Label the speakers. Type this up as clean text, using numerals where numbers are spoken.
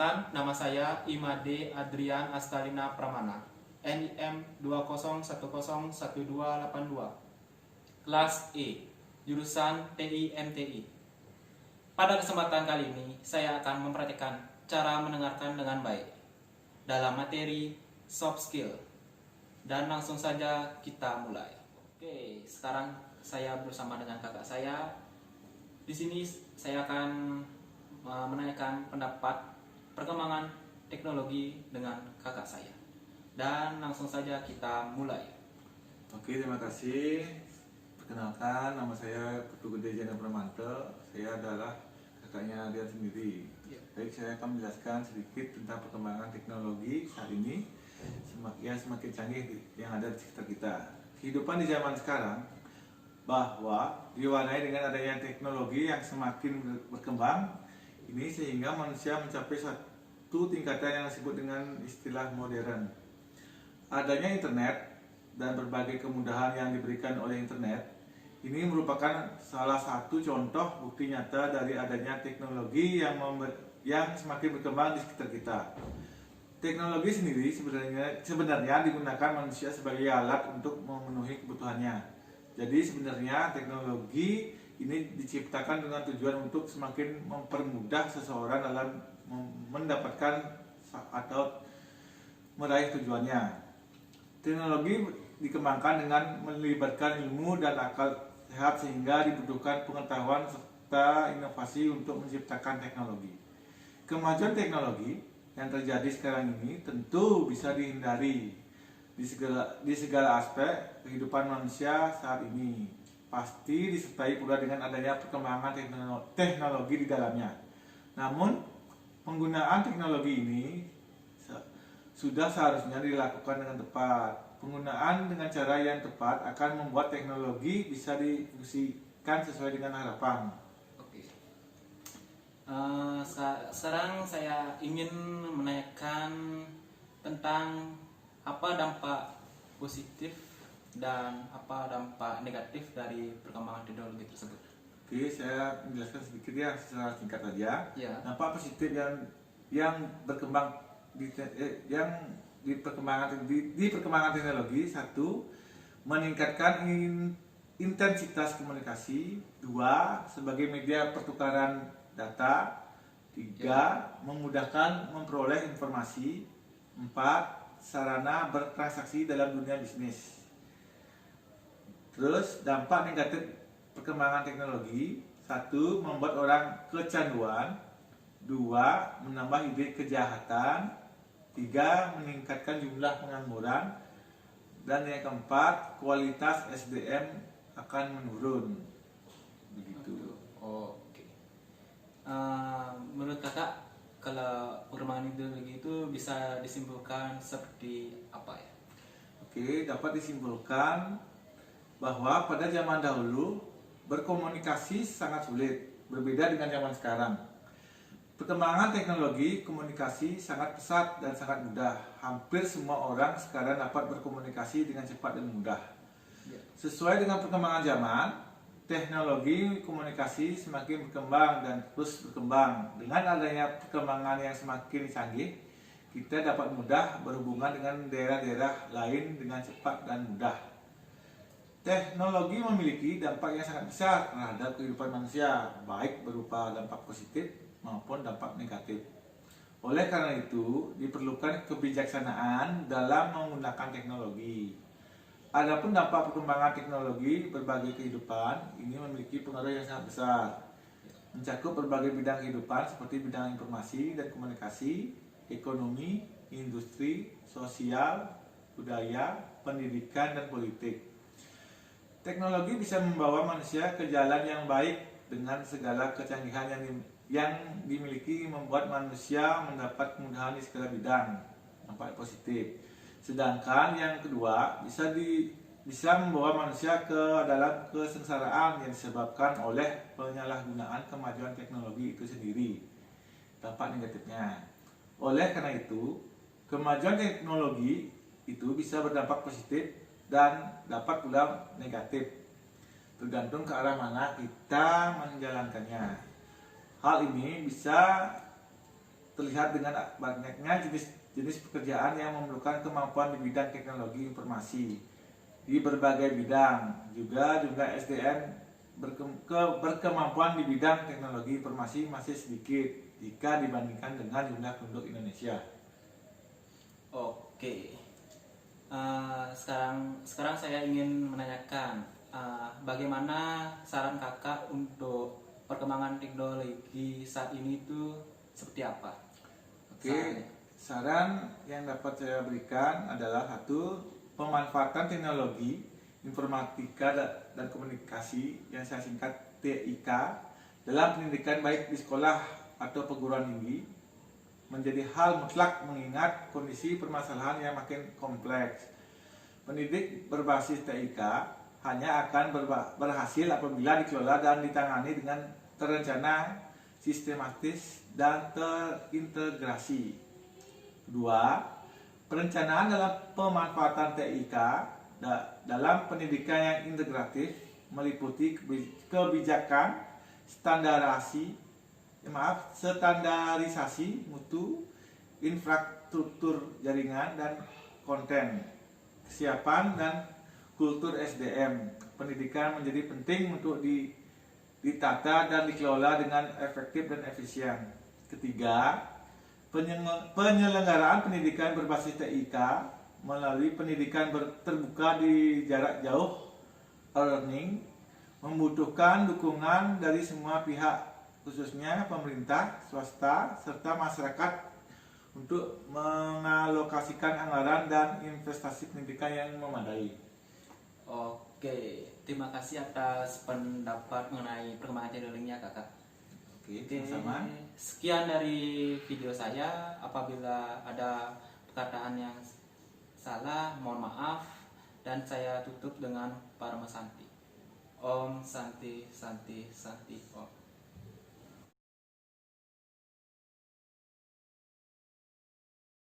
Speaker 1: Perkenalkan, nama saya Imade Adrian Astalina Pramana, NIM 20101282, kelas E, jurusan TI/MTI. Pada kesempatan kali ini, saya akan mempraktikkan cara mendengarkan dengan baik dalam materi soft skill. Dan langsung saja kita mulai. Oke, sekarang saya bersama dengan kakak saya. Di sini saya akan menanyakan pendapat perkembangan teknologi dengan kakak saya. Dan langsung saja kita mulai.
Speaker 2: Oke, terima kasih. Perkenalkan, nama saya Putu Gede Jana Pramanto. Saya adalah kakaknya dia sendiri. Baik, saya akan menjelaskan sedikit tentang perkembangan teknologi saat ini semakin canggih yang ada di sekitar kita. Kehidupan di zaman sekarang bahwa diwarnai dengan adanya teknologi yang semakin berkembang ini sehingga manusia mencapai satu tingkatan yang disebut dengan istilah modern. Adanya internet dan berbagai kemudahan yang diberikan oleh internet ini merupakan salah satu contoh bukti nyata dari adanya teknologi yang semakin berkembang di sekitar kita. Teknologi sendiri sebenarnya digunakan manusia sebagai alat untuk memenuhi kebutuhannya. Jadi sebenarnya teknologi ini diciptakan dengan tujuan untuk semakin mempermudah seseorang dalam mendapatkan atau meraih tujuannya. Teknologi dikembangkan dengan melibatkan ilmu dan akal sehat sehingga dibutuhkan pengetahuan serta inovasi untuk menciptakan teknologi. Kemajuan teknologi yang terjadi sekarang ini tentu bisa dihindari di segala aspek kehidupan manusia saat ini. Pasti disertai pula dengan adanya perkembangan teknologi di dalamnya. Namun, penggunaan teknologi ini sudah seharusnya dilakukan dengan tepat. Penggunaan dengan cara yang tepat akan membuat teknologi bisa difungsikan sesuai dengan harapan.
Speaker 1: Oke. Sekarang saya ingin menanyakan tentang apa dampak positif dan apa dampak negatif dari perkembangan teknologi tersebut.
Speaker 2: Oke, saya menjelaskan sedikit ya secara singkat saja.
Speaker 1: Ya.
Speaker 2: Dampak positif yang berkembang di perkembangan teknologi: satu, meningkatkan intensitas komunikasi; dua, sebagai media pertukaran data; tiga, memudahkan memperoleh informasi; empat, sarana bertransaksi dalam dunia bisnis. Terus dampak negatif perkembangan teknologi: satu, membuat orang kecanduan; dua, menambah ide kejahatan; tiga, meningkatkan jumlah pengangguran; dan yang keempat, kualitas SDM akan menurun. Begitu.
Speaker 1: Oke. Menurut kakak, kalau perkembangan teknologi itu bisa disimpulkan seperti apa ya?
Speaker 2: Oke, dapat disimpulkan bahwa pada zaman dahulu berkomunikasi sangat sulit, berbeda dengan zaman sekarang. Perkembangan teknologi komunikasi sangat pesat dan sangat mudah. Hampir semua orang sekarang dapat berkomunikasi dengan cepat dan mudah. Sesuai dengan perkembangan zaman, teknologi komunikasi semakin berkembang dan terus berkembang. Dengan adanya perkembangan yang semakin canggih, kita dapat mudah berhubungan dengan daerah-daerah lain dengan cepat dan mudah. Teknologi memiliki dampak yang sangat besar terhadap kehidupan manusia, baik berupa dampak positif maupun dampak negatif. Oleh karena itu, diperlukan kebijaksanaan dalam menggunakan teknologi. Adapun dampak perkembangan teknologi berbagai kehidupan ini memiliki pengaruh yang sangat besar, mencakup berbagai bidang kehidupan seperti bidang informasi dan komunikasi, ekonomi, industri, sosial, budaya, pendidikan, dan politik. Teknologi bisa membawa manusia ke jalan yang baik dengan segala kecanggihan yang dimiliki, membuat manusia mendapat kemudahan di segala bidang, dampak positif. Sedangkan yang kedua bisa membawa manusia ke dalam kesengsaraan yang disebabkan oleh penyalahgunaan kemajuan teknologi itu sendiri, dampak negatifnya. Oleh karena itu, kemajuan teknologi itu bisa berdampak positif dan dapat pula negatif, tergantung ke arah mana kita menjalankannya. Hal ini bisa terlihat dengan banyaknya jenis pekerjaan yang memerlukan kemampuan di bidang teknologi informasi di berbagai bidang. Juga jumlah SDM berkemampuan di bidang teknologi informasi masih sedikit jika dibandingkan dengan jumlah penduduk Indonesia.
Speaker 1: Oke. Sekarang saya ingin menanyakan bagaimana saran kakak untuk perkembangan teknologi saat ini itu seperti apa?
Speaker 2: Oke, saran yang dapat saya berikan adalah satu, pemanfaatan teknologi informatika dan komunikasi yang saya singkat TIK dalam pendidikan baik di sekolah atau perguruan tinggi menjadi hal mutlak mengingat kondisi permasalahan yang makin kompleks. Pendidik berbasis TIK hanya akan berhasil apabila dikelola dan ditangani dengan terencana, sistematis, dan terintegrasi. Kedua, perencanaan dalam pemanfaatan TIK dalam pendidikan yang integratif meliputi kebijakan, standarisasi mutu, infrastruktur jaringan dan konten, kesiapan dan kultur SDM. Pendidikan menjadi penting untuk ditata dan dikelola dengan efektif dan efisien. Ketiga, penyelenggaraan pendidikan berbasis TIK melalui pendidikan terbuka di jarak jauh e-learning membutuhkan dukungan dari semua pihak, khususnya pemerintah, swasta, serta masyarakat untuk mengalokasikan anggaran dan investasi pendidikan yang memadai.
Speaker 1: Oke, terima kasih atas pendapat mengenai perkembangan teknologinya kakak.
Speaker 2: Oke, sama.
Speaker 1: Sekian dari video saya. Apabila ada perkataan yang salah, mohon maaf. Dan saya tutup dengan Parama Santi. Om Santi Santi Santi Om.